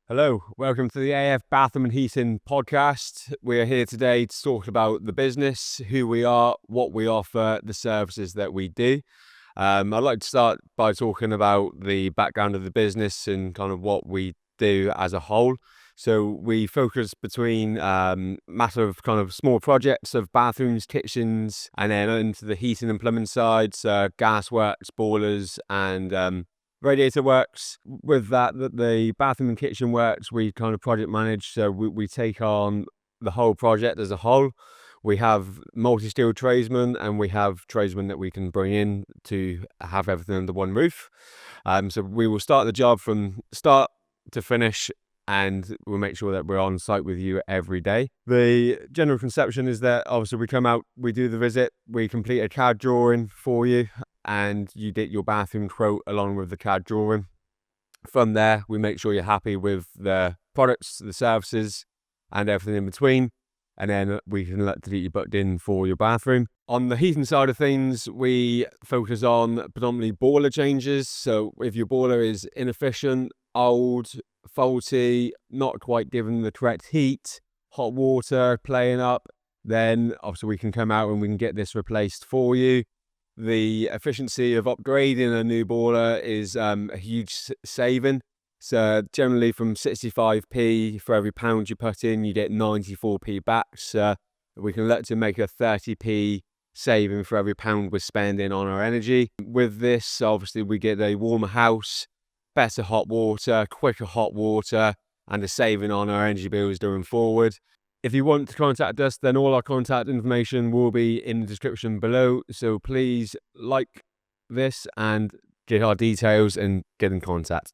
Hello, welcome to the AF Bathroom and Heating podcast. We are here today to talk about the business, who we are, what we offer, the services that we do. I'd like to start by talking about the background of the business and kind of what we do as a whole. So we focus between matter of kind of small projects of bathrooms, kitchens, and then into the heating and plumbing sides, gas works, boilers, and radiator works. With that, the bathroom and kitchen works, we kind of project manage. So we take on the whole project as a whole. We have multi-skilled tradesmen, and we have tradesmen that we can bring in to have everything under one roof. So we will start the job from start to finish, and we'll make sure that we're on site with you every day. The general conception is that obviously we come out, we do the visit, we complete a CAD drawing for you, and you get your bathroom quote along with the CAD drawing. From there, we make sure you're happy with the products, the services, and everything in between. And then we can let to get you booked in for your bathroom. On the heating side of things, we focus on predominantly boiler changes. So if your boiler is inefficient, old, faulty, not quite given the correct heat, hot water playing up, then obviously we can come out and we can get this replaced for you. The efficiency of upgrading a new boiler is a huge saving. So generally from 65p for every pound you put in, you get 94p back. So we can look to make a 30p saving for every pound we're spending on our energy. With this, obviously we get a warmer house, better hot water, quicker hot water, and a saving on our energy bills going forward. If you want to contact us, then all our contact information will be in the description below. So please like this and get our details and get in contact.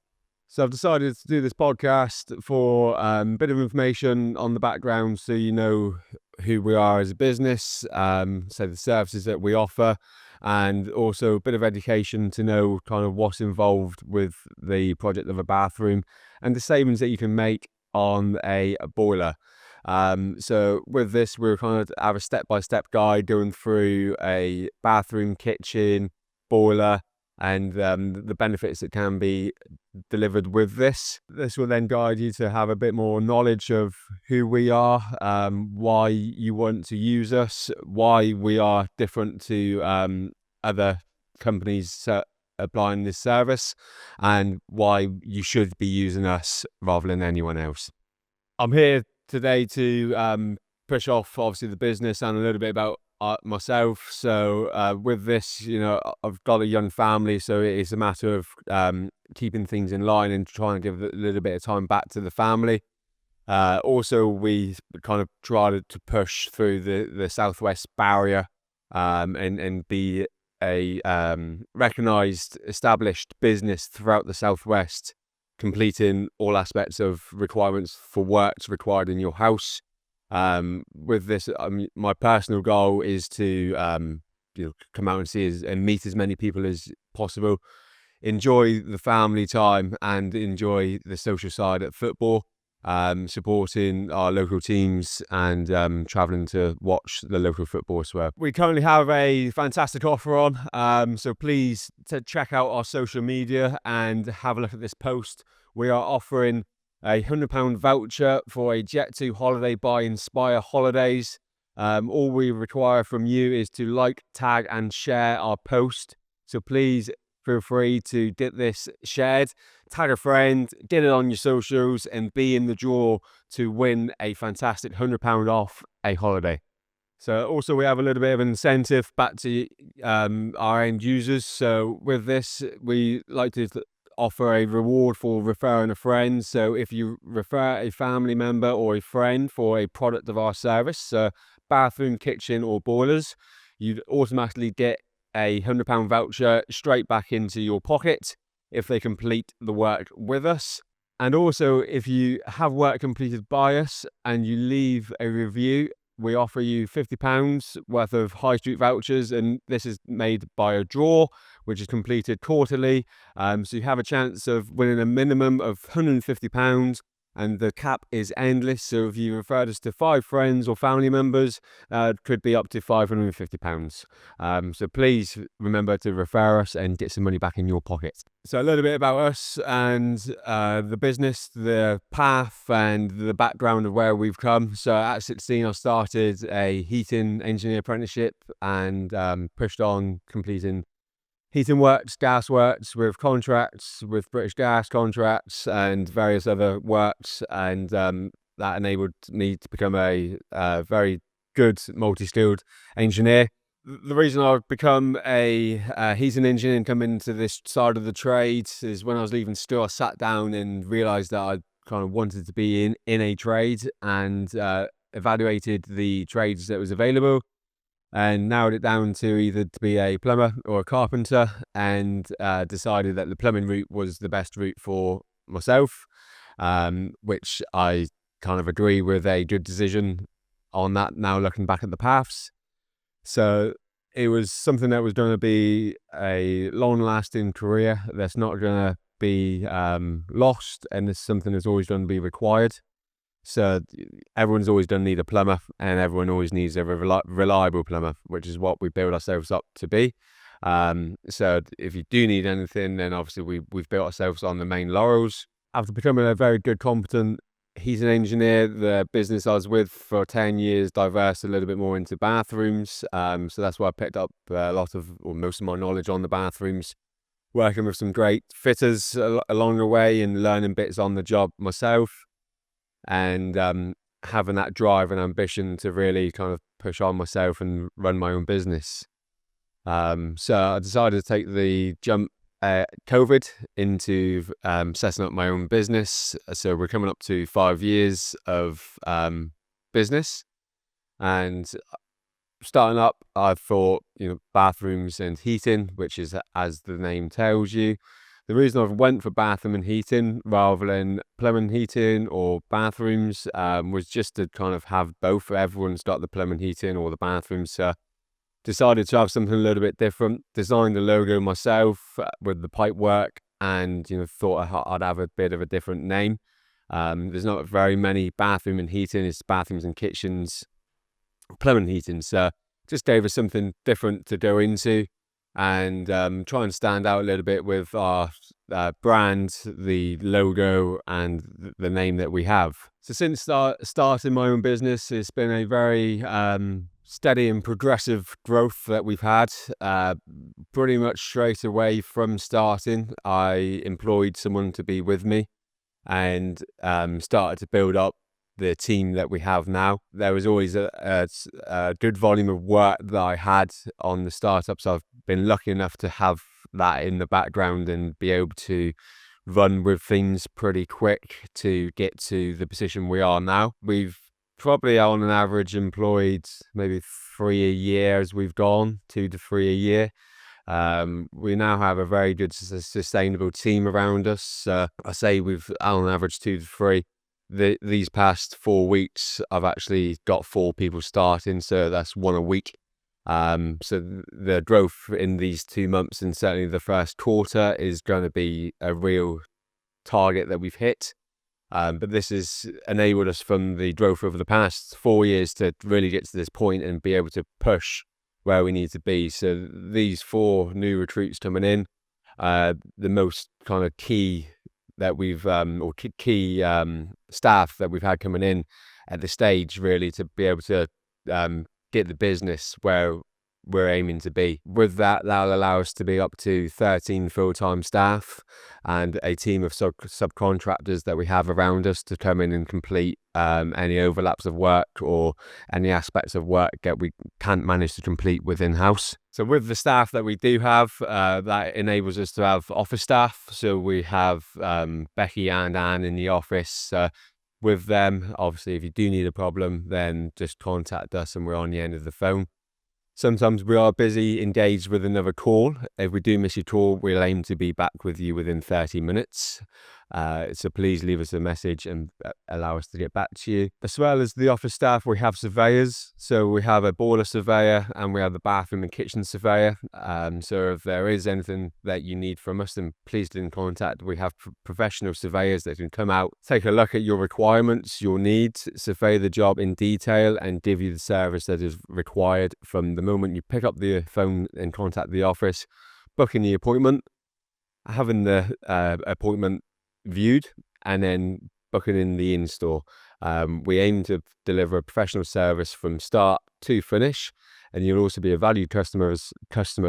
So I've decided to do this podcast for a bit of information on the background so you know who we are as a business, so the services that we offer, and also a bit of education to know kind of what's involved with the project of a bathroom and the savings that you can make on a boiler. So with this, we're kind of have a step-by-step guide going through a bathroom, kitchen, boiler, and the benefits that can be delivered with this. This will then guide you to have a bit more knowledge of who we are, why you want to use us, why we are different to other companies applying this service, and why you should be using us rather than anyone else. I'm here today to push off obviously the business and a little bit about myself. So with this, I've got a young family, so it's a matter of keeping things in line and trying to give a little bit of time back to the family. Also, we kind of try to push through the Southwest barrier and be a recognised, established business throughout the Southwest, completing all aspects of requirements for works required in your house. With this, my personal goal is to come out and see and meet as many people as possible, enjoy the family time, and enjoy the social side at football, supporting our local teams and traveling to watch the local football as well. We currently have a fantastic offer on, so please check out our social media and have a look at this post. We are offering a £100 voucher for a Jet2 holiday by Inspire Holidays. All we require from you is to like, tag, and share our post. So please feel free to get this shared, tag a friend, get it on your socials, and be in the draw to win a fantastic £100 off a holiday. So also we have a little bit of an incentive back to our end users. So with this, we like to offer a reward for referring a friend. So if you refer a family member or a friend for a product of our service, bathroom, kitchen, or boilers, you'd automatically get a £100 voucher straight back into your pocket if they complete the work with us. And also, if you have work completed by us and you leave a review, we offer you £50 worth of high street vouchers, and this is made by a draw, which is completed quarterly. So you have a chance of winning a minimum of £150 and the cap is endless. So if you referred us to 5 friends or family members, it could be up to £550. So please remember to refer us and get some money back in your pocket. So a little bit about us and the business, the path and the background of where we've come. So at 16, I started a heating engineer apprenticeship and pushed on completing heating works, gas works with contracts, with British Gas contracts and various other works. And that enabled me to become a very good multi-skilled engineer. The reason I've become a heating engineer and come into this side of the trade is when I was leaving school, I sat down and realised that I kind of wanted to be in a trade and evaluated the trades that was available and narrowed it down to either to be a plumber or a carpenter, and decided that the plumbing route was the best route for myself, which I kind of agree with a good decision on that now looking back at the paths. So it was something that was going to be a long-lasting career that's not going to be lost, and it's something that's always going to be required. So everyone's always going to need a plumber, and everyone always needs a reliable plumber, which is what we build ourselves up to be. So if you do need anything, then obviously we've built ourselves on the main laurels. After becoming a very good, competent heating engineer, the business I was with for 10 years diversed a little bit more into bathrooms. So that's why I picked up a lot of, or most of my knowledge on the bathrooms, working with some great fitters along the way and learning bits on the job myself, and having that drive and ambition to really kind of push on myself and run my own business. So I decided to take the jump COVID into setting up my own business. So we're coming up to 5 years of business, and starting up, I thought, bathrooms and heating, which is, as the name tells you. The reason I went for bathroom and heating rather than plumbing, heating or bathrooms was just to kind of have both. Everyone's got the plumbing, heating or the bathrooms. So decided to have something a little bit different. Designed the logo myself with the pipe work, and thought I'd have a bit of a different name. There's not very many bathroom and heating. It's bathrooms and kitchens, plumbing and heating. So just gave us something different to go into, and try and stand out a little bit with our brand, the logo and the name that we have. So since starting my own business, it's been a very steady and progressive growth that we've had. Pretty much straight away from starting, I employed someone to be with me and started to build up the team that we have now. There was always a good volume of work that I had on the startups. I've been lucky enough to have that in the background and be able to run with things pretty quick to get to the position we are now. We've probably on an average employed maybe 3 a year as we've gone, 2 to 3 a year. We now have a very good sustainable team around us. I say we've on average 2 to 3. These past 4 weeks, I've actually got 4 people starting, so that's 1 a week. So the growth in these 2 months and certainly the first quarter is going to be a real target that we've hit. But this has enabled us from the growth over the past 4 years to really get to this point and be able to push where we need to be. So these 4 new recruits coming in, the most kind of key that we've or key staff that we've had coming in at this stage, really, to be able to get the business where we're aiming to be. With that, that'll allow us to be up to 13 full-time staff and a team of subcontractors that we have around us to come in and complete any overlaps of work or any aspects of work that we can't manage to complete within house. So with the staff that we do have, that enables us to have office staff. So we have Becky and Anne in the office. With them, obviously, if you do need a problem, then just contact us and we're on the end of the phone. Sometimes we are busy, engaged with another call. If we do miss your call, we'll aim to be back with you within 30 minutes. So please leave us a message and allow us to get back to you. As well as the office staff, we have surveyors. So we have a boiler surveyor and we have the bathroom and kitchen surveyor. So if there is anything that you need from us, then please get in contact. We have professional surveyors that can come out, take a look at your requirements, your needs, survey the job in detail, and give you the service that is required from the moment you pick up the phone and contact the office, booking the appointment, having the appointment viewed, and then booking in the install. We aim to deliver a professional service from start to finish, and you'll also be a valued customer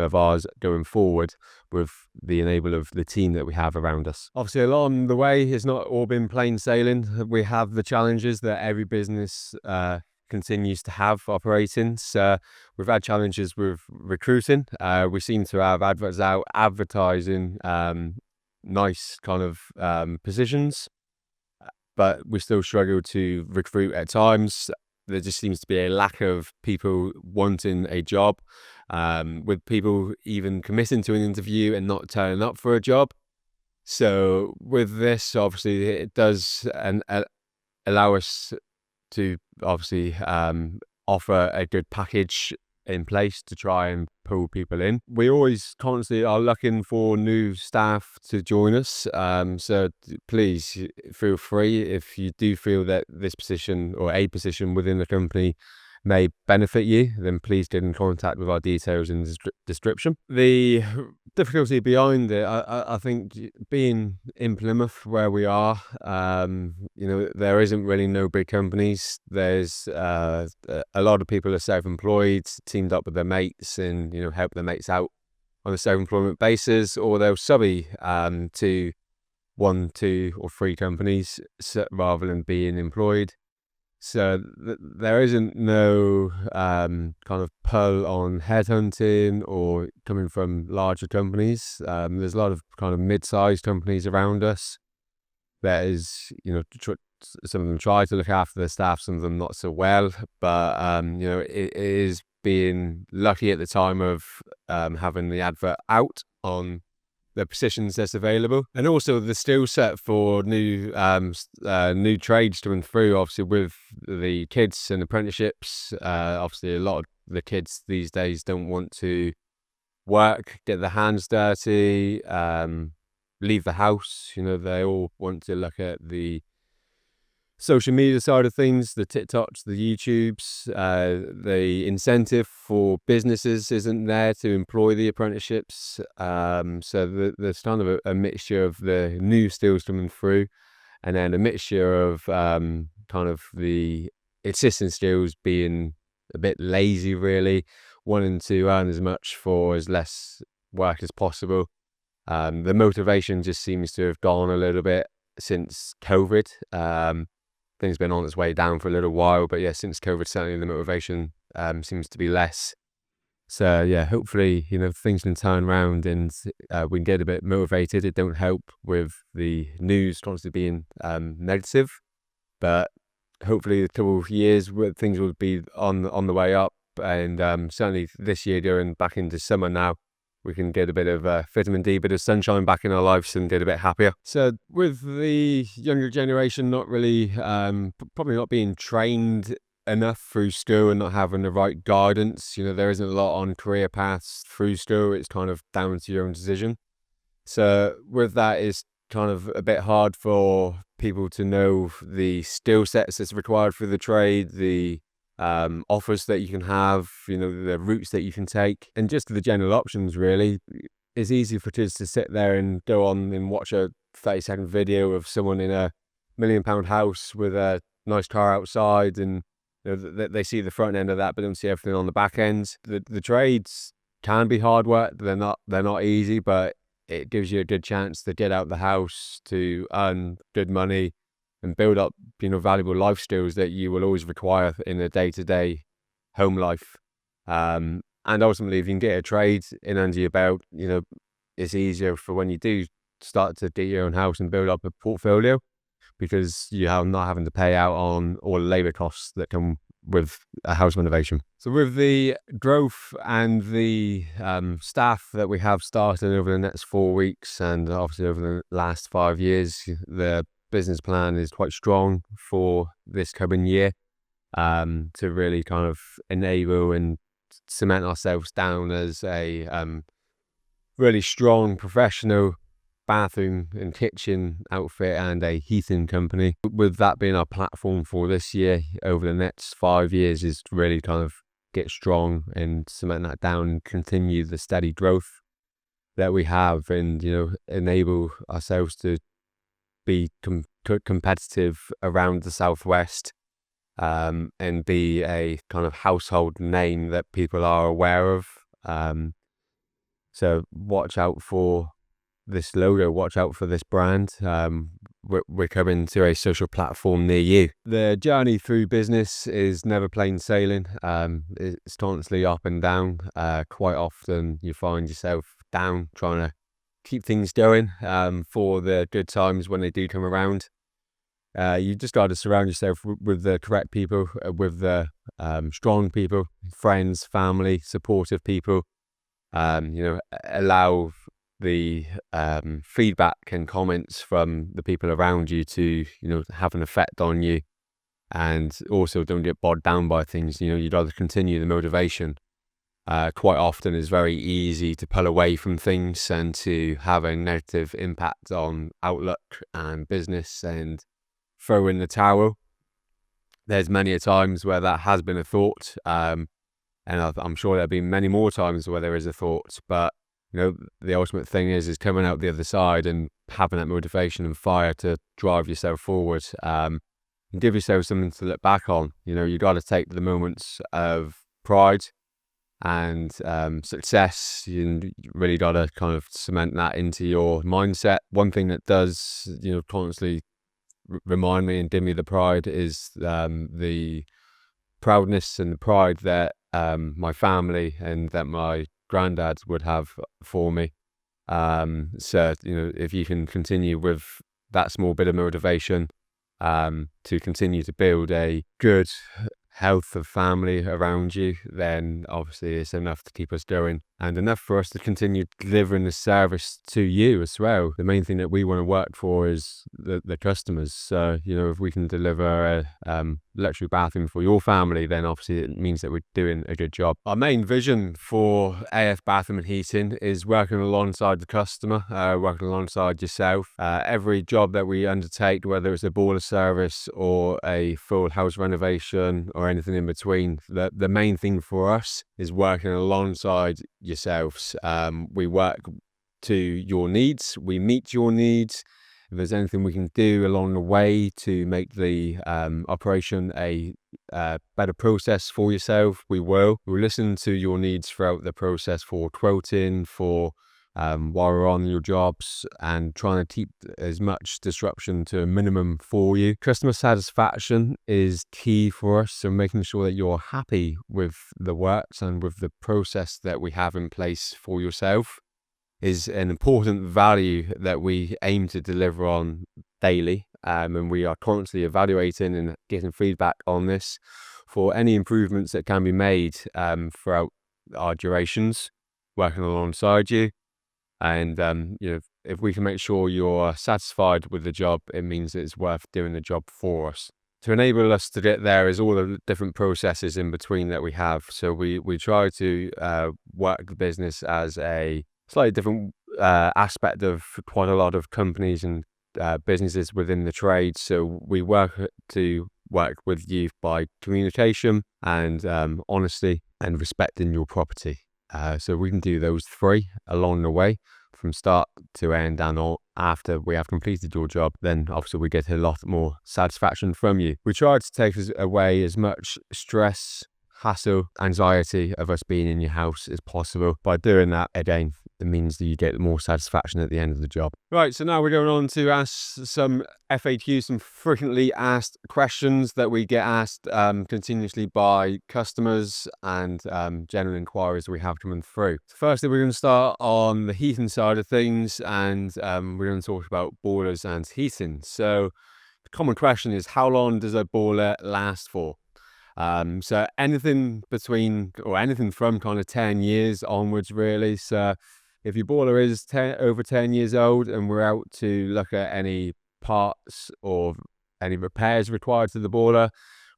of ours going forward with the enable of the team that we have around us. Obviously, along the way, it's not all been plain sailing. We have the challenges that every business continues to have operating. So we've had challenges with recruiting. We seem to have adverts out advertising nice kind of positions, but we still struggle to recruit at times. There just seems to be a lack of people wanting a job, with people even committing to an interview and not turning up for a job. So with this, obviously, it does allow us to obviously offer a good package in place to try and pull people in. We always constantly are looking for new staff to join us. So please feel free, if you do feel that this position or a position within the company may benefit you, then please get in contact with our details in the description. The difficulty behind it, I think, being in Plymouth where we are, there isn't really no big companies. There's a lot of people are self-employed, teamed up with their mates and, help their mates out on a self-employment basis, or they'll subby to 1, 2 or 3 companies rather than being employed. So there isn't no kind of pull on headhunting or coming from larger companies. There's a lot of kind of mid-sized companies around us. There is, some of them try to look after their staff, some of them not so well. But, it is being lucky at the time of having the advert out on the positions that's available, and also the skill set for new trades coming through. Obviously, with the kids and apprenticeships, obviously a lot of the kids these days don't want to work, get their hands dirty, leave the house. They all want to look at the social media side of things, the TikToks, the YouTubes. The incentive for businesses isn't there to employ the apprenticeships. So there's kind of a mixture of the new skills coming through, and then a mixture of kind of the existing skills being a bit lazy, really, wanting to earn as much for as less work as possible. The motivation just seems to have gone a little bit since COVID. Things been on its way down for a little while, but since COVID, certainly the motivation seems to be less. So hopefully, things can turn around and we can get a bit motivated. It don't help with the news constantly being negative, but hopefully a couple of years things will be on the way up, and certainly this year, going back into summer now, we can get a bit of vitamin D, bit of sunshine back in our lives and get a bit happier. So with the younger generation not really, probably not being trained enough through school and not having the right guidance, there isn't a lot on career paths through school. It's kind of down to your own decision. So with that, it's kind of a bit hard for people to know the skill sets that's required for the trade, the offers that you can have, the routes that you can take, and just the general options, really. It's easy for kids to sit there and go on and watch a 30-second video of someone in a £1 million house with a nice car outside, and they see the front end of that but don't see everything on the back end. The trades can be hard work. They're not easy, but it gives you a good chance to get out the house, to earn good money and build up, valuable life skills that you will always require in a day-to-day home life. And ultimately, if you can get a trade in under your belt, it's easier for when you do start to get your own house and build up a portfolio, because you are not having to pay out on all the labour costs that come with a house renovation. So with the growth and the staff that we have started over the next 4 weeks, and obviously over the last 5 years, the business plan is quite strong for this coming year, to really kind of enable and cement ourselves down as a really strong professional bathroom and kitchen outfit and a heating company. With that being our platform for this year, over the next 5 years, is to really kind of get strong and cement that down and continue the steady growth that we have, and enable ourselves to be competitive around the Southwest, and be a kind of household name that people are aware of. So watch out for this logo, watch out for this brand. We're coming to a social platform near you. The journey through business is never plain sailing. It's constantly up and down. Quite often you find yourself down trying to keep things going for the good times when they do come around. You just got to surround yourself with the correct people, with the strong people, friends, family, supportive people. Allow the feedback and comments from the people around you to have an effect on you, and also don't get bogged down by things. You'd rather continue the motivation. Quite often it's very easy to pull away from things and to have a negative impact on outlook and business and throw in the towel. There's many a times where that has been a thought, and I'm sure there'll be many more times where there is a thought, but the ultimate thing is coming out the other side and having that motivation and fire to drive yourself forward, and give yourself something to look back on. You got to take the moments of pride and success. You really got to kind of cement that into your mindset. One thing that does constantly remind me and give me the pride is the proudness and the pride that my family and that my granddad would have for me. So if you can continue with that small bit of motivation to continue to build a good health of family around you, then obviously it's enough to keep us going and enough for us to continue delivering the service to you as well. The main thing that we want to work for is the customers. So if we can deliver a luxury bathroom for your family, then obviously it means that we're doing a good job. Our main vision for AF Bathroom and Heating is working alongside the customer, working alongside yourself. Every job that we undertake, whether it's a boiler service or a full house renovation or anything in between, the main thing for us is working alongside yourselves. We work to your needs, we meet your needs. If there's anything we can do along the way to make the operation a better process for yourself, we will. We'll listen to your needs throughout the process for quoting, for while we're on your jobs, and trying to keep as much disruption to a minimum for you. Customer satisfaction is key for us, so making sure that you're happy with the works and with the process that we have in place for yourself is an important value that we aim to deliver on daily, and we are constantly evaluating and getting feedback on this for any improvements that can be made throughout our durations, working alongside you. And if we can make sure you're satisfied with the job, it means that it's worth doing the job for us. To enable us to get there is all the different processes in between that we have. So we try to work the business as a slightly different aspect of quite a lot of companies and businesses within the trade. So we work with you by communication and honesty and respecting your property. So we can do those three along the way from start to end, and after we have completed your job, then obviously we get a lot more satisfaction from you. We try to take away as much stress, hassle, anxiety of us being in your house as possible. By doing that, again, it means that you get more satisfaction at the end of the job. Right, so now we're going on to ask some FAQs, some frequently asked questions that we get asked continuously by customers and general inquiries we have coming through. So firstly, we're going to start on the heating side of things, and we're going to talk about boilers and heating. So the common question is, how long does a boiler last for? So anything from kind of 10 years onwards, really. So if your boiler is over 10 years old and we're out to look at any parts or any repairs required to the boiler,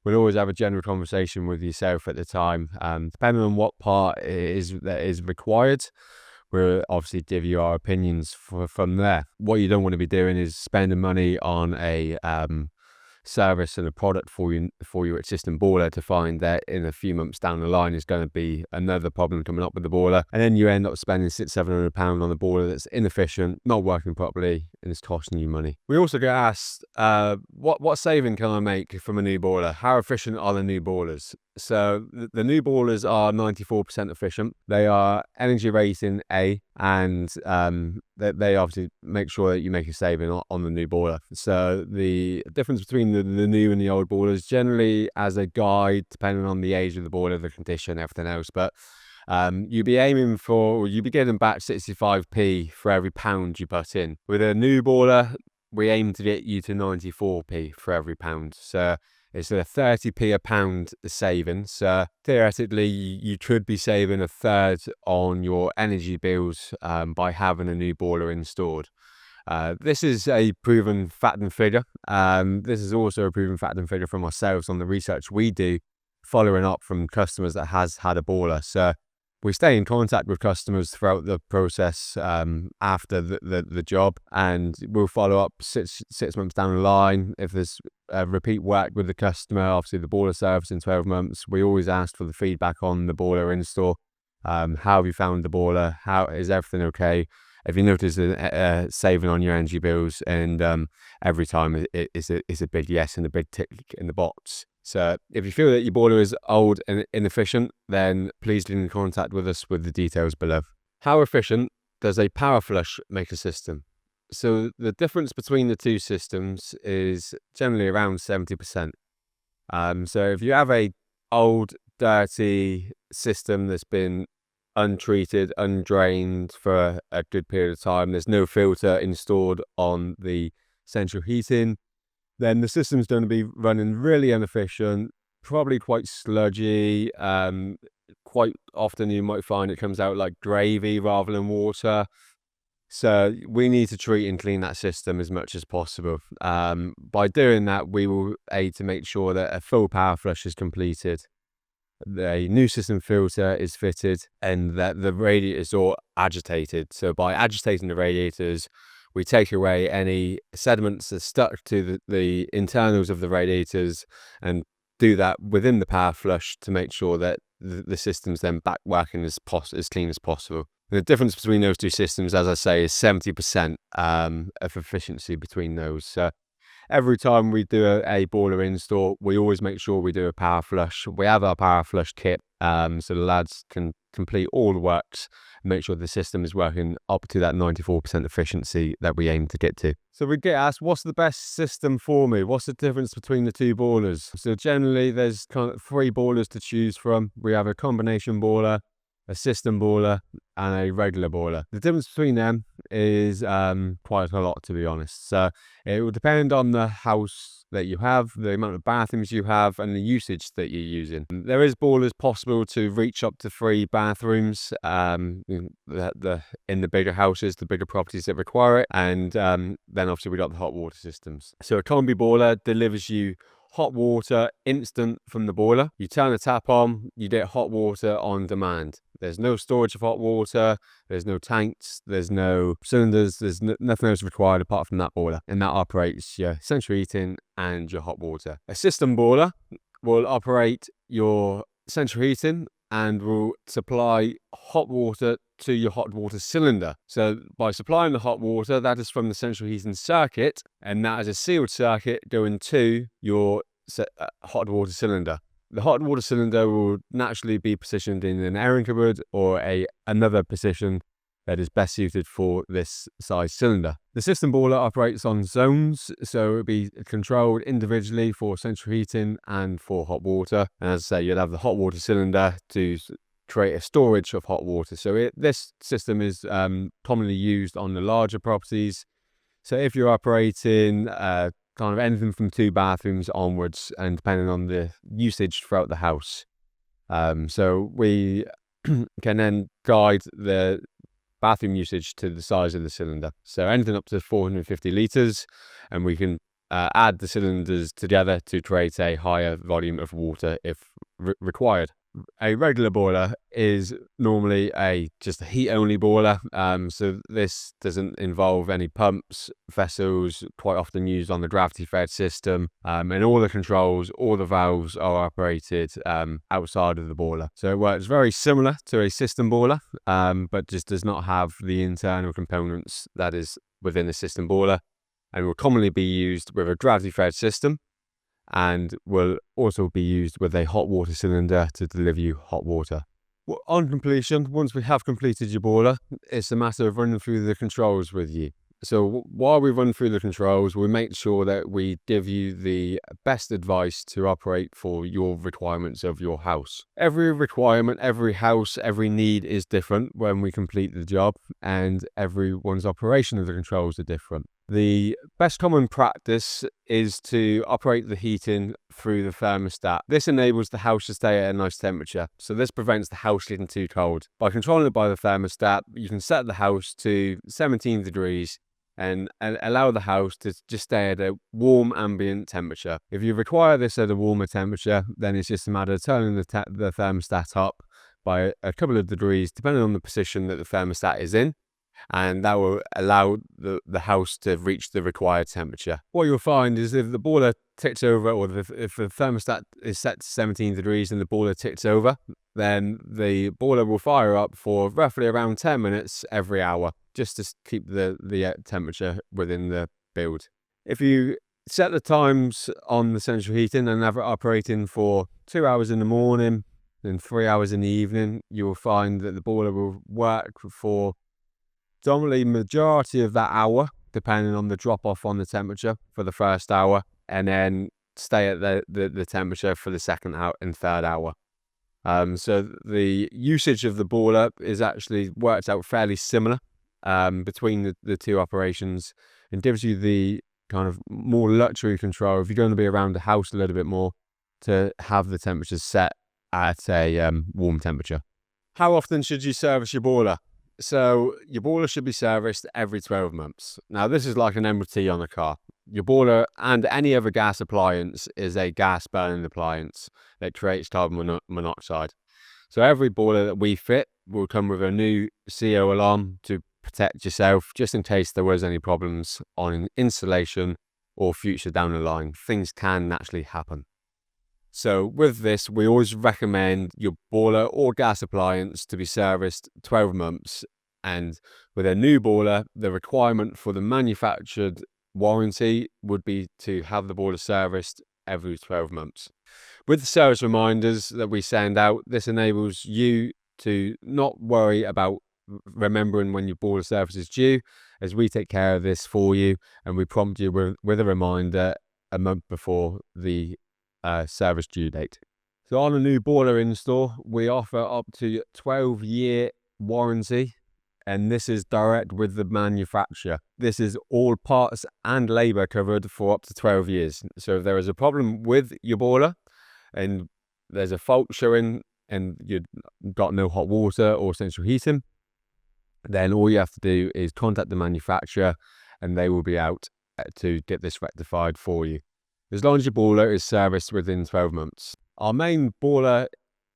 we'll always have a general conversation with yourself at the time. Depending on what part it is that is required, we'll obviously give you our opinions from there. What you don't want to be doing is spending money on a service and a product for your existing boiler to find that in a few months down the line is going to be another problem coming up with the boiler, and then you end up spending £600-700 on a boiler that's inefficient, not working properly, and it's costing you money. We also get asked, what saving can I make from a new boiler? How efficient are the new boilers? So the new boilers are 94% efficient. They are energy rating A, and they obviously make sure that you make a saving on the new boiler. So the difference between the new and the old boilers, generally as a guide, depending on the age of the boiler, the condition, everything else, but you'd be getting back 65p for every pound you put in. With a new boiler, we aim to get you to 94p for every pound. So it's a 30p a pound saving. So theoretically, you could be saving a third on your energy bills by having a new boiler installed. This is a proven fact and figure. This is also a proven fact and figure from ourselves on the research we do, following up from customers that has had a boiler. So we stay in contact with customers throughout the process after the job, and we'll follow up six months down the line. If there's repeat work with the customer, obviously the boiler service in 12 months, we always ask for the feedback on the boiler install. How have you found the boiler? How is everything okay? If you notice a saving on your energy bills, and every time it's a big yes and a big tick in the box. So if you feel that your boiler is old and inefficient, then please get in contact with us with the details below. How efficient does a power flush make a system? So the difference between the two systems is generally around 70%. So if you have a old, dirty system that's been untreated, undrained for a good period of time, there's no filter installed on the central heating, then the system's going to be running really inefficient, probably quite sludgy. Quite often you might find it comes out like gravy rather than water. So we need to treat and clean that system as much as possible. By doing that, we will aid to make sure that a full power flush is completed, a new system filter is fitted, and that the radiators are agitated. So by agitating the radiators, we take away any sediments that stuck to the internals of the radiators, and do that within the power flush to make sure that the system's then back working as clean as possible. The difference between those two systems, as I say, is 70% of efficiency between those. So every time we do a boiler install, we always make sure we do a power flush. We have our power flush kit, so the lads can complete all the works and make sure the system is working up to that 94% efficiency that we aim to get to. So we get asked, what's the best system for me? What's the difference between the two boilers? So generally, there's kind of 3 boilers to choose from. We have a combination boiler, a system boiler, and a regular boiler. The difference between them is quite a lot, to be honest. So it will depend on the house that you have, the amount of bathrooms you have, and the usage that you're using. There is boilers possible to reach up to 3 bathrooms in the bigger houses, the bigger properties that require it, and then obviously we got the hot water systems. So a combi boiler delivers you hot water instant from the boiler. You turn the tap on, you get hot water on demand. There's no storage of hot water, there's no tanks, there's no cylinders, there's nothing else required apart from that boiler, and that operates your central heating and your hot water. A system boiler will operate your central heating and will supply hot water to your hot water cylinder. So by supplying the hot water, that is from the central heating circuit, and that is a sealed circuit going to your hot water cylinder. The hot water cylinder will naturally be positioned in an airing cupboard or another position that is best suited for this size cylinder. The system boiler operates on zones, so it will be controlled individually for central heating and for hot water. And as I say, you'll have the hot water cylinder to create a storage of hot water. So this system is commonly used on the larger properties. So if you're operating kind of anything from 2 bathrooms onwards, and depending on the usage throughout the house. So we can then guide the bathroom usage to the size of the cylinder. So anything up to 450 litres, and we can add the cylinders together to create a higher volume of water if required. A regular boiler is normally just a heat-only boiler, so this doesn't involve any pumps, vessels, quite often used on the gravity-fed system, and all the controls, all the valves are operated outside of the boiler. So it works very similar to a system boiler, but just does not have the internal components that is within a system boiler, and will commonly be used with a gravity-fed system, and will also be used with a hot water cylinder to deliver you hot water. On completion, once we have completed your boiler, it's a matter of running through the controls with you. So while we run through the controls, we make sure that we give you the best advice to operate for your requirements of your house. Every requirement, every house, every need is different when we complete the job, and everyone's operation of the controls are different. The best common practice is to operate the heating through the thermostat. This enables the house to stay at a nice temperature, so this prevents the house getting too cold. By controlling it by the thermostat, you can set the house to 17 degrees and allow the house to just stay at a warm ambient temperature. If you require this at a warmer temperature, then it's just a matter of turning the thermostat up by a couple of degrees, depending on the position that the thermostat is in, and that will allow the house to reach the required temperature. What you'll find is if the boiler ticks over, or if the thermostat is set to 17 degrees and the boiler ticks over, then the boiler will fire up for roughly around 10 minutes every hour, just to keep the temperature within the build. If you set the times on the central heating and have it operating for 2 hours in the morning and 3 hours in the evening, you will find that the boiler will work for dominantly majority of that hour, depending on the drop off on the temperature for the first hour, and then stay at the temperature for the second hour and third hour. So the usage of the boiler is actually worked out fairly similar between the two operations, and gives you the kind of more luxury control if you're going to be around the house a little bit more, to have the temperatures set at a warm temperature. How often should you service your boiler? So your boiler should be serviced every 12 months. Now this is like an MOT on a car. Your boiler and any other gas appliance is a gas burning appliance that creates carbon monoxide. So every boiler that we fit will come with a new CO alarm to protect yourself, just in case there was any problems on installation or future down the line. Things can naturally happen. So with this, we always recommend your boiler or gas appliance to be serviced 12 months. And with a new boiler, the requirement for the manufactured warranty would be to have the boiler serviced every 12 months. With the service reminders that we send out, this enables you to not worry about remembering when your boiler service is due, as we take care of this for you, and we prompt you with a reminder a month before the service due date. So on a new boiler install, we offer up to 12-year warranty, and this is direct with the manufacturer. This is all parts and labor covered for up to 12 years. So if there is a problem with your boiler and there's a fault showing and you've got no hot water or central heating, then all you have to do is contact the manufacturer and they will be out to get this rectified for you, as long as your boiler is serviced within 12 months. Our main boiler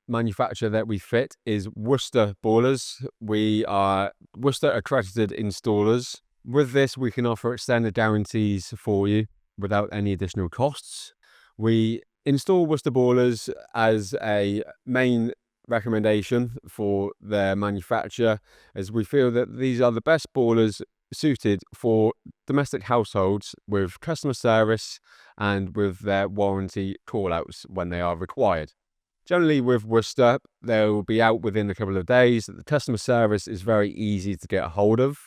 manufacturer that we fit is Worcester Boilers. We are Worcester accredited installers. With this, we can offer extended guarantees for you without any additional costs. We install Worcester Boilers as a main recommendation for their manufacturer, as we feel that these are the best boilers suited for domestic households with customer service and with their warranty call-outs when they are required. Generally with Worcester, they'll be out within a couple of days. The customer service is very easy to get a hold of,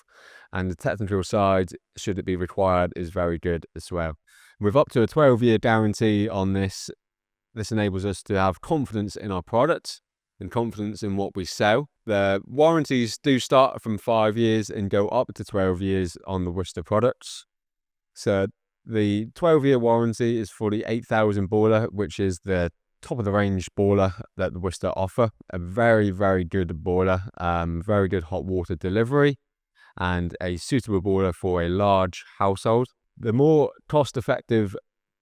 and the technical side, should it be required, is very good as well. With up to a 12-year guarantee on this, this enables us to have confidence in our product and confidence in what we sell. The warranties do start from 5 years and go up to 12 years on the Worcester products. So The 12-year warranty is for the 8000 boiler, which is the top of the range boiler that the Worcester offer. A very, very good boiler, very good hot water delivery, and a suitable boiler for a large household. The more cost-effective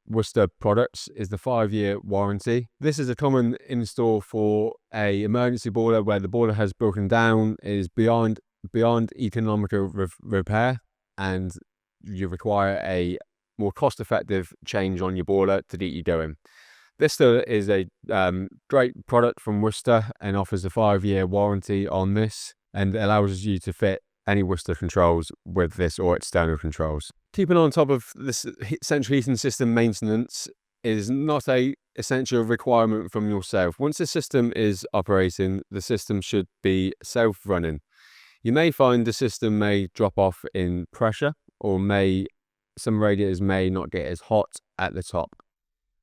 Worcester products is the 5-year warranty. This is a common install for a emergency boiler where the boiler has broken down, is beyond economical repair, and you require a more cost-effective change on your boiler to get you going. This is a great product from Worcester and offers a 5-year warranty on this, and allows you to fit any Worcester controls with this or external controls. Keeping on top of this central heating system maintenance is not a essential requirement from yourself. Once the system is operating, the system should be self-running. You may find the system may drop off in pressure, or some radiators may not get as hot at the top.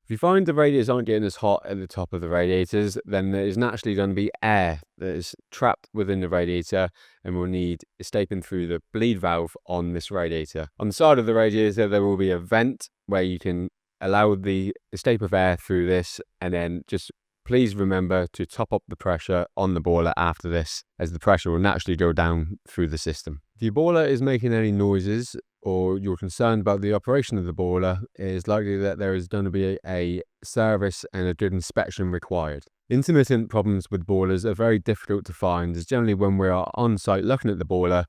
If you find the radiators aren't getting as hot at the top of the radiators, then there is naturally going to be air that is trapped within the radiator and will need escaping through the bleed valve on this radiator. On the side of the radiator, there will be a vent where you can allow the escape of air through this, and then just please remember to top up the pressure on the boiler after this, as the pressure will naturally go down through the system. If your boiler is making any noises, or you're concerned about the operation of the boiler, it is likely that there is going to be a service and a good inspection required. Intermittent problems with boilers are very difficult to find, as generally when we are on site looking at the boiler,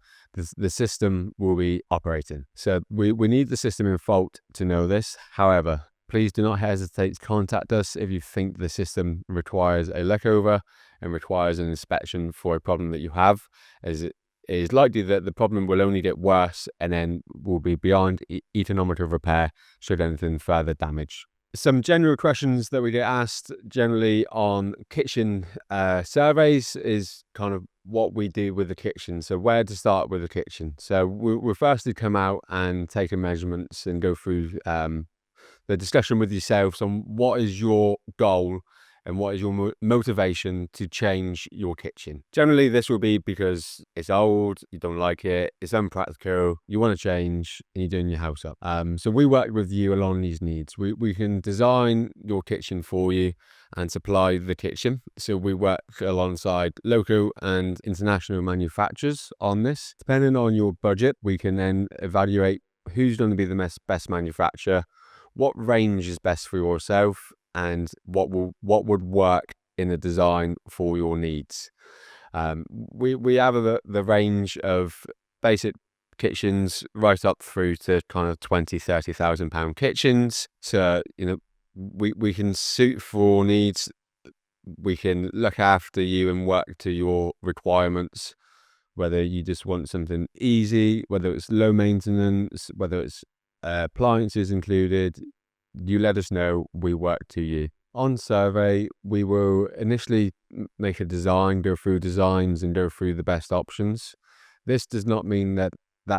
the system will be operating. So we need the system in fault to know this. However, please do not hesitate to contact us if you think the system requires a lookover and requires an inspection for a problem that you have, as it is likely that the problem will only get worse and then will be beyond economical repair should anything further damage. Some general questions that we get asked generally on kitchen surveys is kind of what we do with the kitchen. So where to start with the kitchen. So we'll firstly come out and take measurements and go through the discussion with yourselves on what is your goal and what is your motivation to change your kitchen. Generally, this will be because it's old, you don't like it, it's unpractical, you want to change, and you're doing your house up. So we work with you along these needs. We can design your kitchen for you and supply the kitchen. So we work alongside local and international manufacturers on this. Depending on your budget, we can then evaluate who's going to be the best manufacturer, what range is best for yourself, and what would work in the design for your needs. We have the range of basic kitchens right up through to kind of £20,000-30,000 kitchens. So we can suit for needs. We can look after you and work to your requirements, whether you just want something easy, whether it's low maintenance, whether it's appliances included. You let us know, we work to you. On survey, we will initially make a design, go through designs and go through the best options. This does not mean that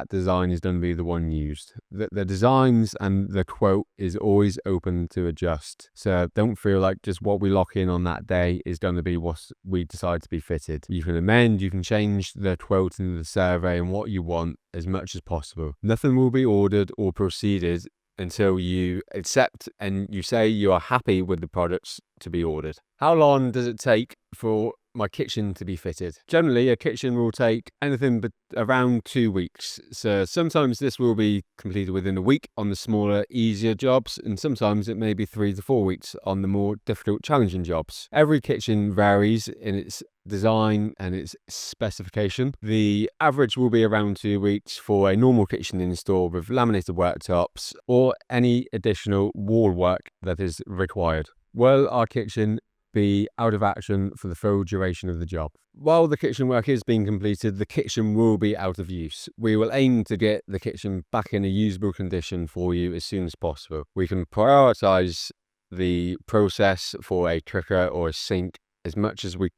design is going to be the one used. The designs and the quote is always open to adjust. So don't feel like just what we lock in on that day is going to be what we decide to be fitted. You can amend, you can change the quote in the survey and what you want as much as possible. Nothing will be ordered or proceeded until you accept and you say you are happy with the products to be ordered. How long does it take for my kitchen to be fitted? Generally, a kitchen will take anything but around 2 weeks. So sometimes this will be completed within a week on the smaller, easier jobs, and sometimes it may be 3 to 4 weeks on the more difficult, challenging jobs. Every kitchen varies in its design and its specification. The average will be around 2 weeks for a normal kitchen install with laminated worktops or any additional wall work that is required. Will our kitchen be out of action for the full duration of the job? While the kitchen work is being completed, the kitchen will be out of use. We will aim to get the kitchen back in a usable condition for you as soon as possible. We can prioritize the process for a cooker or a sink as much as we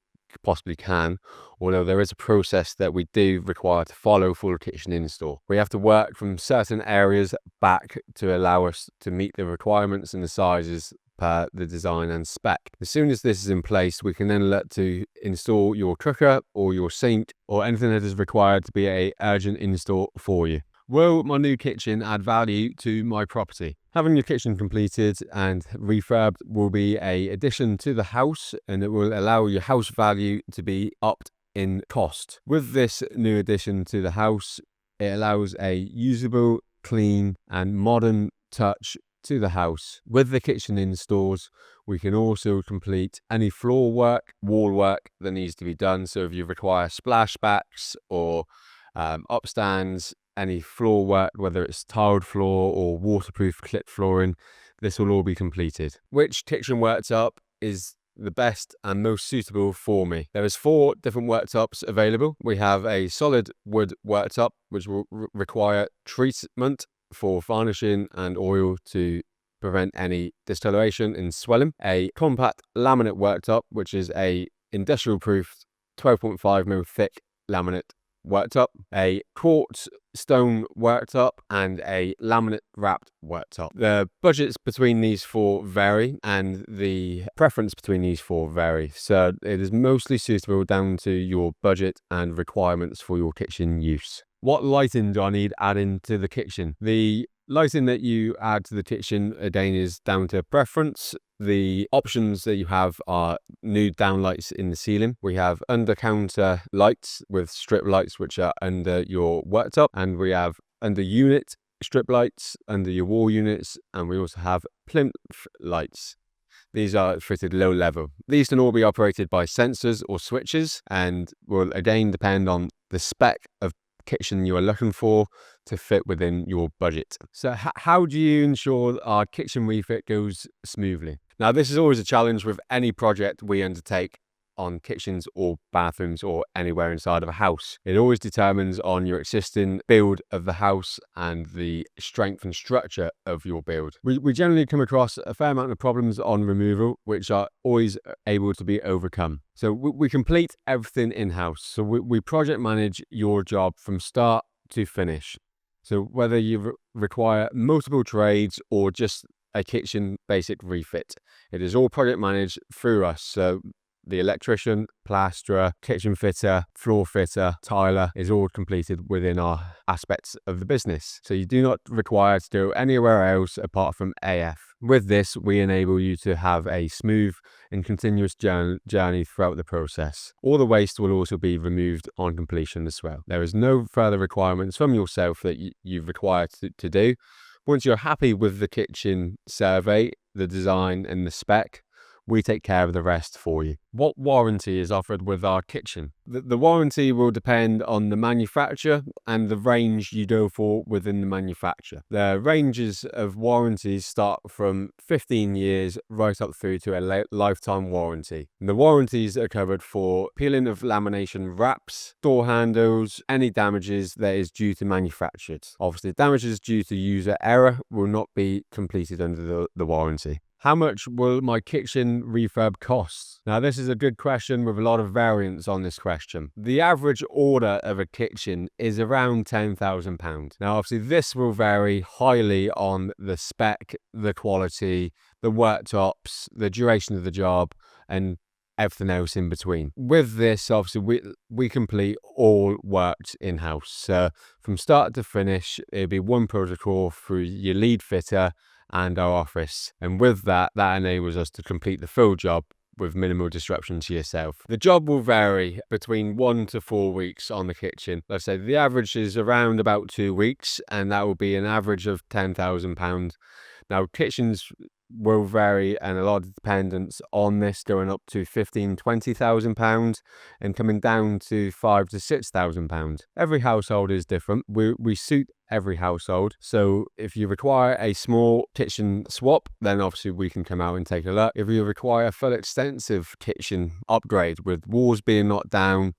possibly can, although there is a process that we do require to follow for a kitchen install. We have to work from certain areas back to allow us to meet the requirements and the sizes per the design and spec. As soon as this is in place, we can then look to install your cooker or your sink or anything that is required to be an urgent install for you. Will my new kitchen add value to my property? Having your kitchen completed and refurbed will be an addition to the house, and it will allow your house value to be upped in cost. With this new addition to the house, it allows a usable, clean and modern touch to the house. With the kitchen in stores, we can also complete any floor work, wall work that needs to be done. So if you require splashbacks or upstands, any floor work, whether it's tiled floor or waterproof clip flooring, this will all be completed. Which kitchen worktop is the best and most suitable for me? There is 4 different worktops available. We have a solid wood worktop, which will require treatment for varnishing and oil to prevent any discoloration and swelling. A compact laminate worktop, which is a industrial proof 12.5mm thick laminate worktop, a quartz stone worktop and a laminate wrapped worktop. The budgets between these 4 vary and the preference between these 4 vary, so it is mostly suitable down to your budget and requirements for your kitchen use. What lighting do I need adding to the kitchen? The lighting that you add to the kitchen, again, is down to preference. The options that you have are new downlights in the ceiling. We have under counter lights with strip lights, which are under your worktop, and we have under unit strip lights under your wall units, and we also have plinth lights. These are fitted low level. These can all be operated by sensors or switches and will again depend on the spec of kitchen you are looking for to fit within your budget. So how do you ensure our kitchen refit goes smoothly? Now, this is always a challenge with any project we undertake on kitchens or bathrooms or anywhere inside of a house. It always determines on your existing build of the house and the strength and structure of your build. We generally come across a fair amount of problems on removal, which are always able to be overcome. So we complete everything in-house. So we project manage your job from start to finish. So whether you require multiple trades or just a kitchen basic refit, it is all project managed through us. So the electrician, plasterer, kitchen fitter, floor fitter, tiler is all completed within our aspects of the business. So you do not require to go anywhere else apart from AF. With this, we enable you to have a smooth and continuous journey throughout the process. All the waste will also be removed on completion as well. There is no further requirements from yourself that you require to do. Once you're happy with the kitchen survey, the design and the spec, we take care of the rest for you. What warranty is offered with our kitchen? The warranty will depend on the manufacturer and the range you go for within the manufacturer. The ranges of warranties start from 15 years right up through to a lifetime warranty. And the warranties are covered for peeling of lamination wraps, door handles, any damages that is due to manufactured. Obviously, damages due to user error will not be completed under the warranty. How much will my kitchen refurb cost? Now, this is a good question with a lot of variance on this question. The average order of a kitchen is around £10,000. Now, obviously, this will vary highly on the spec, the quality, the worktops, the duration of the job, and everything else in between. With this, obviously, we complete all works in-house. So from start to finish, it'll be one protocol through your lead fitter and our office. And with that enables us to complete the full job with minimal disruption to yourself. The job will vary between 1 to 4 weeks on the kitchen. Let's say the average is around about 2 weeks, and that will be an average of £10,000. Now, kitchens will vary and a lot of dependence on this, going up to £15,000-20,000 and coming down to £5,000 to £6,000. Every household is different. We suit every household. So if you require a small kitchen swap, then obviously we can come out and take a look. If you require a full extensive kitchen upgrade with walls being knocked down,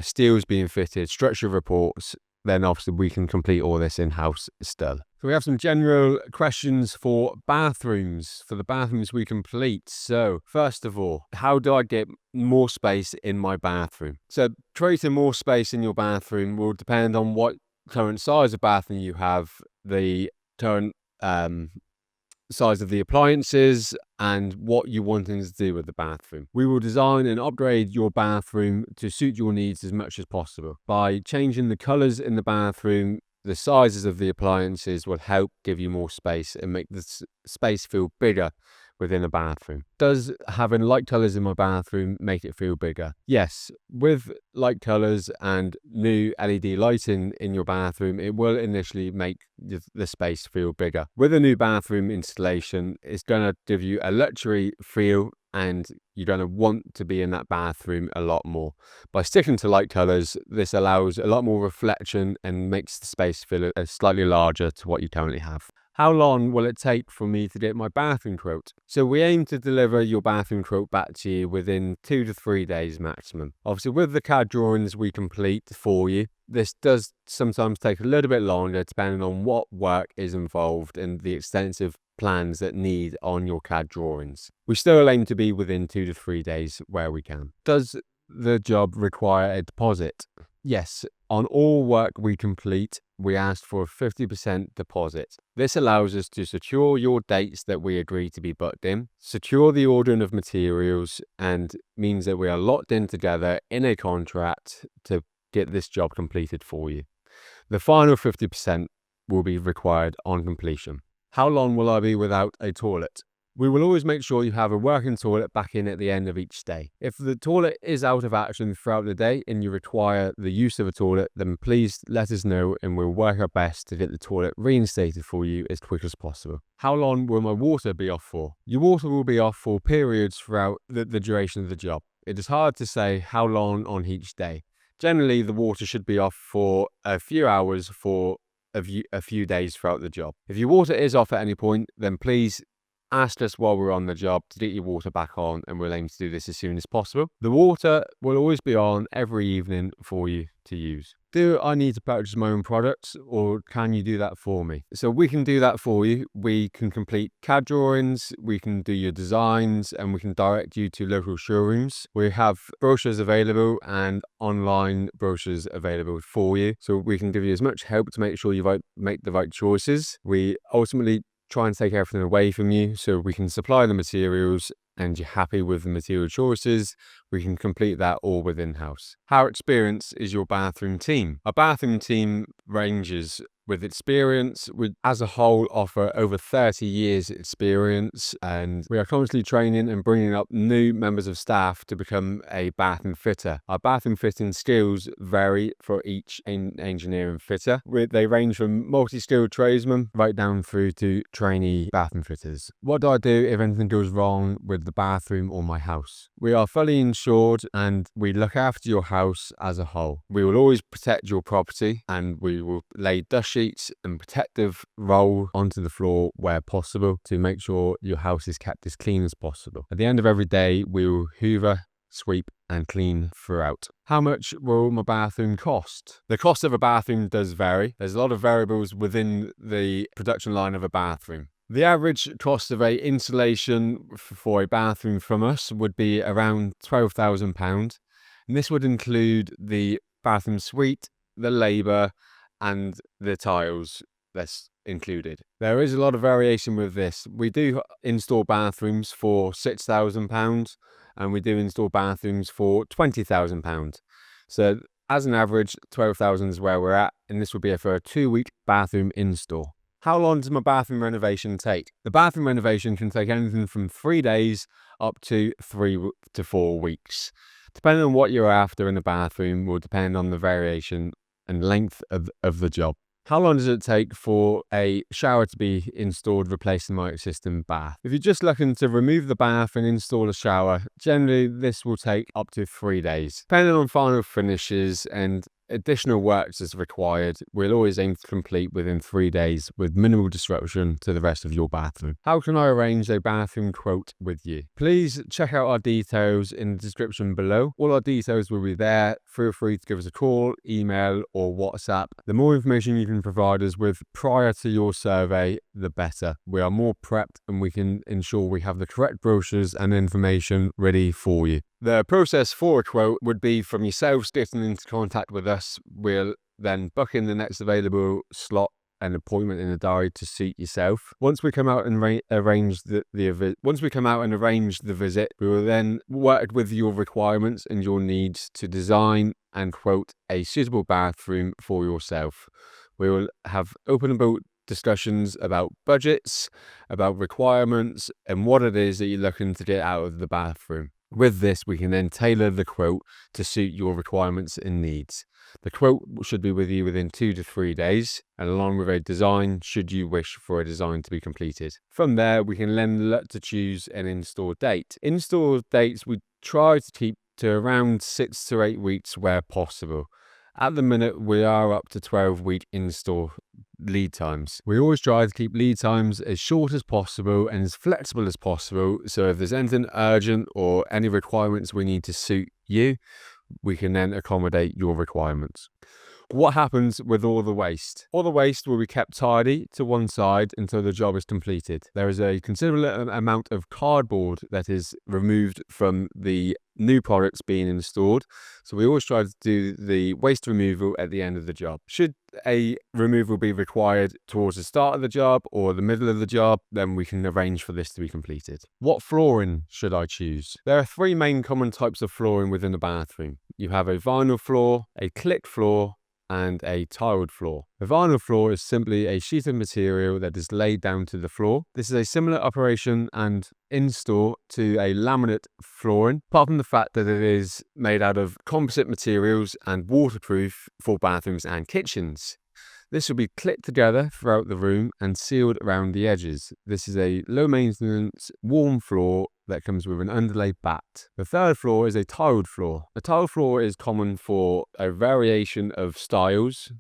steels being fitted, structure reports, then obviously we can complete all this in-house still. So we have some general questions for bathrooms, for the bathrooms we complete. So first of all, how do I get more space in my bathroom? So creating more space in your bathroom will depend on what current size of bathroom you have, the current size of the appliances, and what you're wanting to do with the bathroom. We will design and upgrade your bathroom to suit your needs as much as possible. By changing the colours in the bathroom, The sizes of the appliances will help give you more space and make the space feel bigger within a bathroom. Does having light colours in my bathroom make it feel bigger? Yes, with light colours and new LED lighting in your bathroom, it will initially make the space feel bigger. With a new bathroom installation, it's going to give you a luxury feel and you're going to want to be in that bathroom a lot more. By sticking to light colours, this allows a lot more reflection and makes the space feel slightly larger to what you currently have. How long will it take for me to get my bathroom quote? So we aim to deliver your bathroom quote back to you within 2 to 3 days maximum. Obviously, with the CAD drawings we complete for you, this does sometimes take a little bit longer depending on what work is involved and the extensive plans that need on your CAD drawings. We still aim to be within 2 to 3 days where we can. Does the job require a deposit? Yes, on all work we complete, we ask for a 50% deposit. This allows us to secure your dates that we agree to be booked in, secure the ordering of materials, and means that we are locked in together in a contract to get this job completed for you. The final 50% will be required on completion. How long will I be without a toilet? We will always make sure you have a working toilet back in at the end of each day. If the toilet is out of action throughout the day and you require the use of a toilet, then please let us know and we'll work our best to get the toilet reinstated for you as quick as possible. How long will my water be off for? Your water will be off for periods throughout the duration of the job. It is hard to say how long on each day. Generally, the water should be off for a few hours for a few days throughout the job. If your water is off at any point, then please ask us while we're on the job to get your water back on, and we'll aim to do this as soon as possible. The water will always be on every evening for you to use. Do I need to purchase my own products, or can you do that for me? So we can do that for you. We can complete CAD drawings, we can do your designs, and we can direct you to local showrooms. We have brochures available and online brochures available for you. So we can give you as much help to make sure you make the right choices. We ultimately try and take everything away from you so we can supply the materials and you're happy with the material choices, we can complete that all within house. How experienced is your bathroom team? Our bathroom team ranges with experience. We, as a whole, offer over 30 years experience, and we are constantly training and bringing up new members of staff to become a bathroom fitter. Our bathroom fitting skills vary for each engineer and fitter. They range from multi-skilled tradesmen right down through to trainee bathroom fitters. What do I do if anything goes wrong with the bathroom or my house? We are fully insured and we look after your house as a whole. We will always protect your property and we will lay dust sheets and protective roll onto the floor where possible to make sure your house is kept as clean as possible. At the end of every day, we will hoover, sweep and clean throughout. How much will my bathroom cost? The cost of a bathroom does vary. There's a lot of variables within the production line of a bathroom. The average cost of a installation for a bathroom from us would be around £12,000, and this would include the bathroom suite, the labour and the tiles that's included. There is a lot of variation with this. We do install bathrooms for £6,000 and we do install bathrooms for £20,000. So as an average, 12,000 is where we're at, and this would be for a 2-week bathroom install. How long does my bathroom renovation take? The bathroom renovation can take anything from 3 days up to 3 to 4 weeks. Depending on what you're after in the bathroom will depend on the variation and length of the job. How long does it take for a shower to be installed, replacing my existing bath? If you're just looking to remove the bath and install a shower, generally this will take up to 3 days. Depending on final finishes and additional works as required, we'll always aim to complete within 3 days with minimal disruption to the rest of your bathroom. How can I arrange a bathroom quote with you? Please check out our details in the description below. All our details will be there. Feel free to give us a call, email or WhatsApp. The more information you can provide us with prior to your survey, the better. We are more prepped and we can ensure we have the correct brochures and information ready for you. The process for a quote would be from yourselves getting into contact with us. We'll then book in the next available slot and appointment in the diary to suit yourself. Once we come out and arrange the visit, we will then work with your requirements and your needs to design and quote a suitable bathroom for yourself. We will have open and book discussions about budgets, about requirements, and what it is that you're looking to get out of the bathroom. With this, we can then tailor the quote to suit your requirements and needs. The quote should be with you within 2 to 3 days, and along with a design, should you wish for a design to be completed. From there, we can then look to choose an install date. Install dates we try to keep to around 6 to 8 weeks where possible. At the minute, we are up to 12-week install lead times. We always try to keep lead times as short as possible and as flexible as possible, so if there's anything urgent or any requirements we need to suit you, we can then accommodate your requirements. What happens with all the waste? All the waste will be kept tidy to one side until the job is completed. There is a considerable amount of cardboard that is removed from the new products being installed. So we always try to do the waste removal at the end of the job. Should a removal be required towards the start of the job or the middle of the job, then we can arrange for this to be completed. What flooring should I choose? There are 3 main common types of flooring within the bathroom. You have a vinyl floor, a click floor, and a tiled floor. The vinyl floor is simply a sheet of material that is laid down to the floor. This is a similar operation and install to a laminate flooring, apart from the fact that it is made out of composite materials and waterproof for bathrooms and kitchens. This will be clipped together throughout the room and sealed around the edges. This is a low maintenance, warm floor that comes with an underlay bat. The third floor is a tiled floor. A tiled floor is common for a variation of styles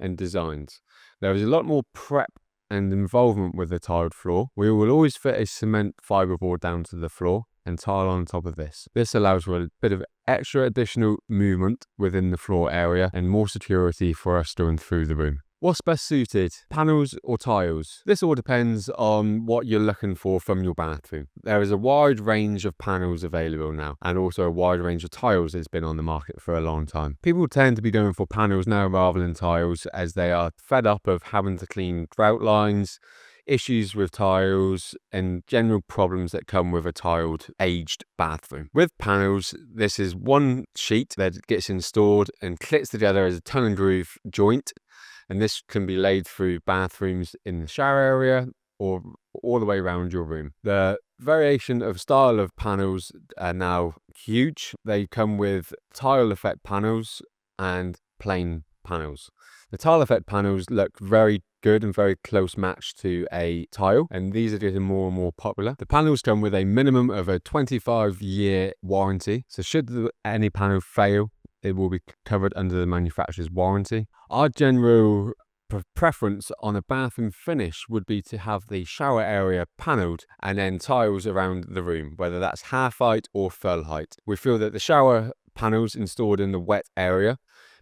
and designs. There is a lot more prep and involvement with the tiled floor. We will always fit a cement fiberboard down to the floor and tile on top of this. This allows for a bit of extra additional movement within the floor area and more security for us going through the room. What's best suited, panels or tiles? This all depends on what you're looking for from your bathroom. There is a wide range of panels available now, and also a wide range of tiles that's been on the market for a long time. People tend to be going for panels now rather than tiles, as they are fed up of having to clean grout lines, issues with tiles, and general problems that come with a tiled, aged bathroom. With panels, this is one sheet that gets installed and clicks together as a tongue and groove joint, and this can be laid through bathrooms in the shower area or all the way around your room. The variation of style of panels are now huge. They come with tile effect panels and plain panels. The tile effect panels look very good and very close match to a tile, and these are getting more and more popular. The panels come with a minimum of a 25-year warranty, so should any panel fail, it will be covered under the manufacturer's warranty. Our general preference on a bathroom finish would be to have the shower area panelled and then tiles around the room, whether that's half height or full height. We feel that the shower panels installed in the wet area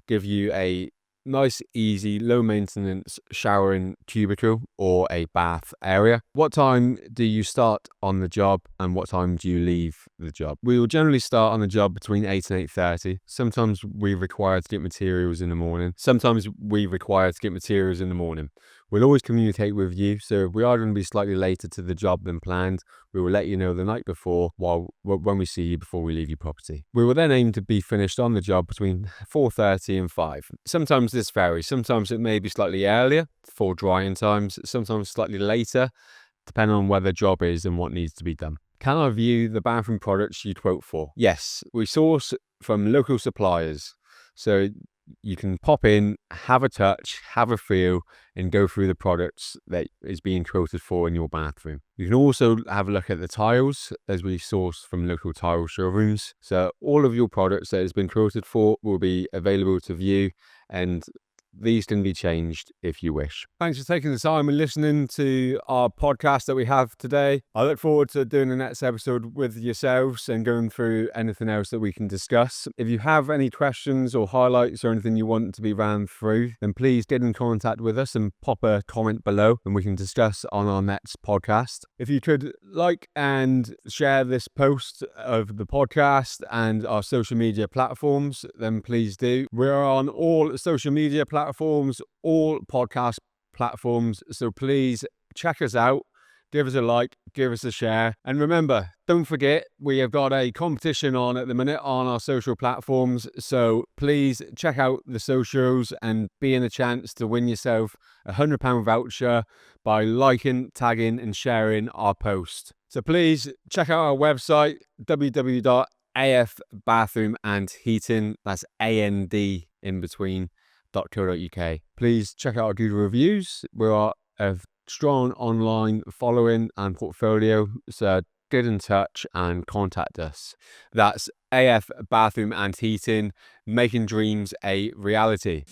give you a nice, easy, low maintenance showering cubicle or a bath area. What time do you start on the job and what time do you leave the job? We will generally start on the job between 8 and 8:30. Sometimes we require to get materials in the morning. Sometimes we require to get materials in the morning. We'll always communicate with you, so if we are going to be slightly later to the job than planned, we will let you know the night before when we see you before we leave your property. We will then aim to be finished on the job between 4:30 and 5. Sometimes this varies. Sometimes it may be slightly earlier for drying times, sometimes slightly later, depending on where the job is and what needs to be done. Can I view the bathroom products you quote for? Yes, we source from local suppliers. So you can pop in, have a touch, have a feel, and go through the products that is being quoted for in your bathroom. You can also have a look at the tiles, as we source from local tile showrooms. So all of your products that has been quoted for will be available to view, and these can be changed if you wish. Thanks for taking the time and listening to our podcast that we have today. I look forward to doing the next episode with yourselves and going through anything else that we can discuss. If you have any questions or highlights or anything you want to be ran through, then please get in contact with us and pop a comment below and we can discuss on our next podcast. If you could like and share this post of the podcast and our social media platforms, then please do. We're on all social media platforms, all podcast platforms, so please check us out, give us a like, give us a share. And remember, don't forget, we have got a competition on at the minute on our social platforms. So please check out the socials and be in a chance to win yourself a £100 voucher by liking, tagging and sharing our post. So please check out our website, www.afbathroomandheating, that's AND in between, .co.uk. Please check out our Google reviews. We are a strong online following and portfolio, so get in touch and contact us. That's AF Bathroom and Heating, making dreams a reality.